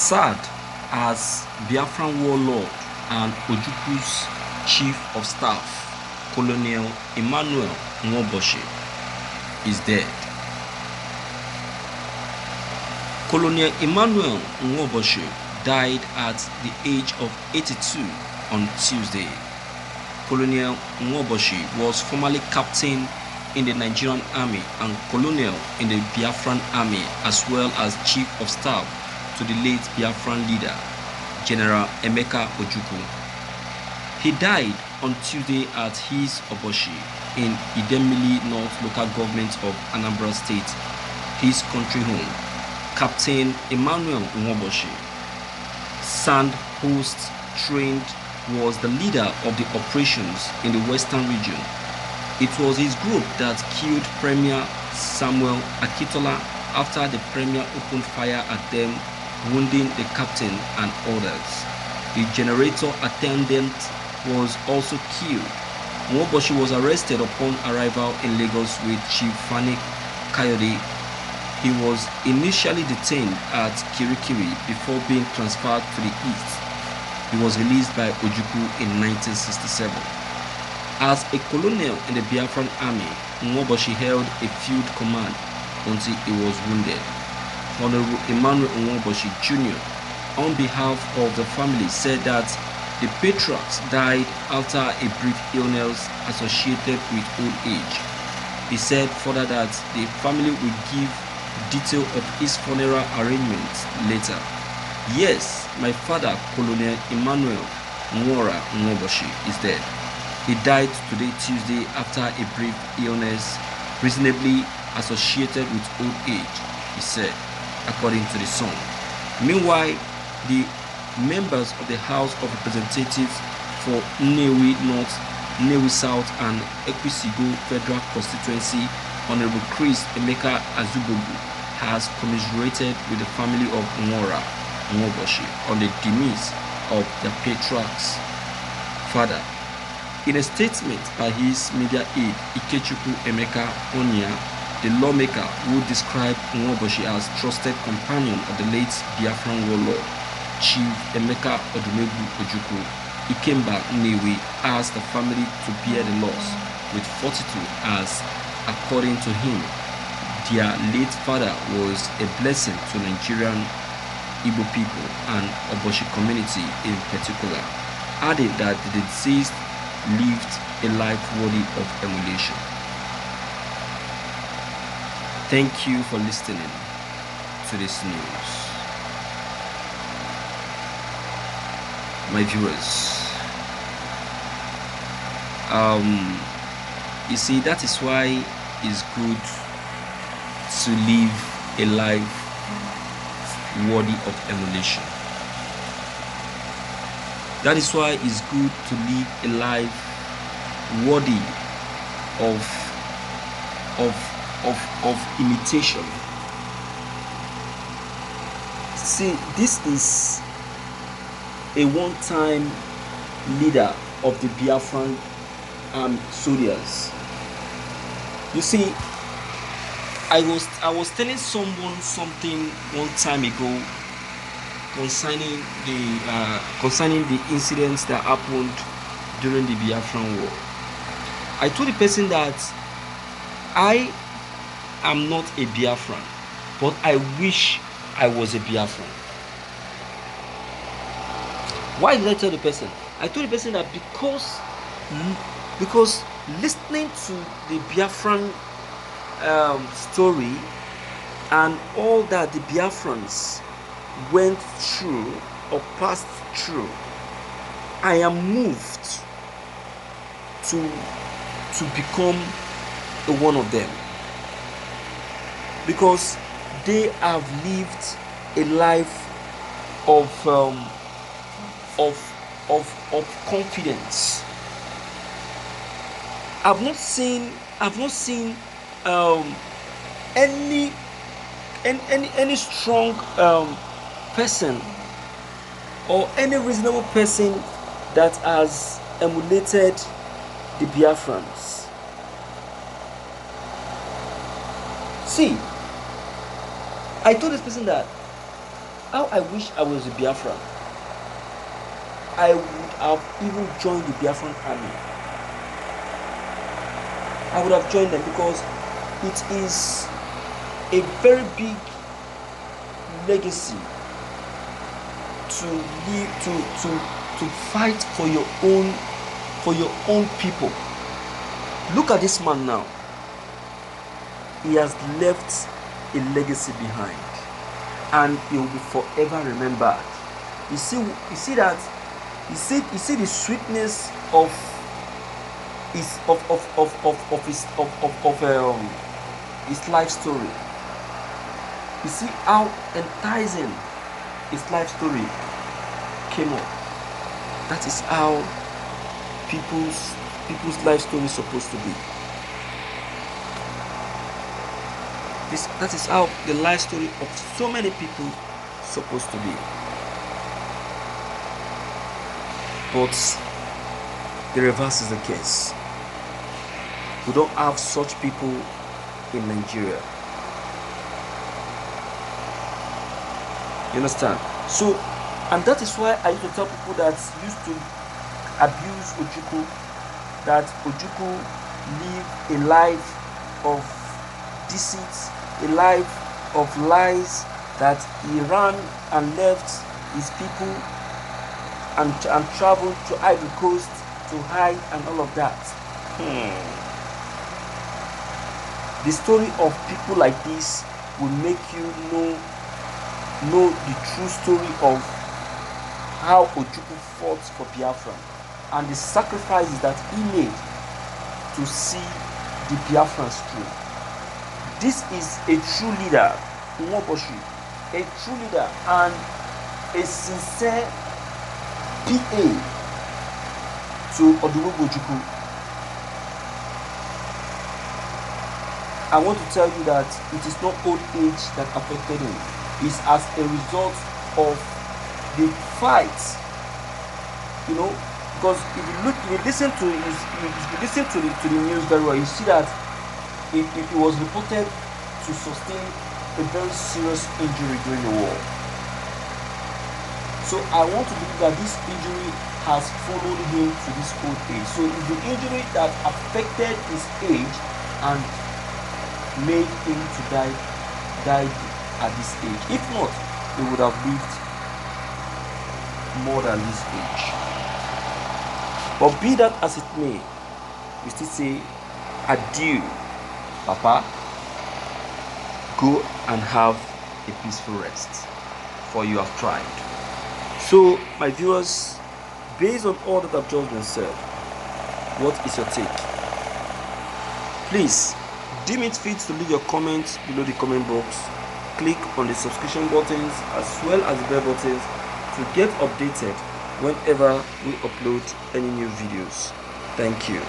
served as Biafran warlord and Ojukwu's chief of staff, Colonel Emmanuel Nwoboshi, is dead. Colonel Emmanuel Nwoboshi died at the age of 82 on Tuesday. Colonel Nwoboshi was formerly captain in the Nigerian Army and colonel in the Biafran Army, as well as chief of staff to the late Biafran leader, General Emeka Ojukwu. He died on Tuesday at his Oboshi in Idemili North local government of Anambra State, his country home. Captain Emmanuel Nwoboshi, Sand Host trained, was the leader of the operations in the Western region. It was his group that killed Premier Samuel Akitola after the Premier opened fire at them, wounding the captain and others. The generator attendant was also killed. Nwoboshi was arrested upon arrival in Lagos with Chief Fani Kayode. He was initially detained at Kirikiri before being transferred to the east. He was released by Ojukwu in 1967. As a colonel in the Biafran army, Nwoboshi held a field command until he was wounded. Honorable Emmanuel Nwoboshi Jr., on behalf of the family, said that the patriarchs died after a brief illness associated with old age. He said further that the family will give detail of his funeral arrangements later. Yes, my father, Colonel Emmanuel Nwoboshi, is dead. He died today, Tuesday, after a brief illness reasonably associated with old age, he said, according to the Sun. Meanwhile, the members of the House of Representatives for Nnewi North, Nnewi South, and Ekwisigo Federal Constituency, Honorable Chris Emeka Azubogu, has commiserated with the family of Nwoboshi on the demise of the patriarch's father. In a statement by his media aide, Ikechukwu Emeka Onya, the lawmaker who described Nwoboshi as trusted companion of the late Biafran warlord, Chief Emeka Odumegwu Ojukwu, Ikemba Nnewi, asked the family to bear the loss with fortitude as, according to him, their late father was a blessing to Nigerian Igbo people and Oboshi community in particular, adding that the deceased lived a life worthy of emulation. Thank you for listening to this news. My viewers, you see, that is why it's good to live a life worthy of emulation. That is why it's good to live a life worthy of imitation. See, this is a one-time leader of the Biafran soldiers. You see, I was telling someone something one time ago concerning the incidents that happened during the Biafran war. I told the person that I am not a Biafran, but I wish I was a Biafran. Why did I tell the person? I told the person that because listening to the Biafran story and all that the Biafrans went through or passed through, I am moved to become one of them, because they have lived a life of confidence. I've not seen any strong person or any reasonable person that has emulated the Biafrans. See, I told this person that How I wish I was a Biafran. I would have even joined the Biafran army. I would have joined them because it is a very big legacy to live to fight for your own people. Look at this man now. He has left a legacy behind, and he will be forever remembered. You see the sweetness of his life story. You see how enticing his life story came up. That is how people's life story is supposed to be. That is how the life story of so many people is supposed to be. But the reverse is the case. We don't have such people in Nigeria. You understand? So, and that is why I used to tell people that used to abuse Ojukwu, that Ojukwu live a life of deceit, a life of lies, that he ran and left his people and traveled to Ivory Coast to hide and all of that. The story of people like this will make you know the true story of how Ojukwu fought for Biafra and the sacrifices that he made to see the Biafrans through. This is a true leader, a true leader and a sincere PA to Ojukwu. I want to tell you that it is not old age that affected him. It's as a result of the fight, because if you listen to the news very well, you see that it was reported to sustain a very serious injury during the war. So I want to believe that this injury has followed him to this old age. So it's the injury that affected his age and made him to die at this age. If not, he would have lived more than this age. But be that as it may, we still say adieu, Papa. Go and have a peaceful rest, for you have tried. So, my viewers, based on all that I've just been said, what is your take? Please deem it fit to leave your comments below the comment box. Click on the subscription buttons as well as the bell buttons to get updated whenever we upload any new videos. Thank you.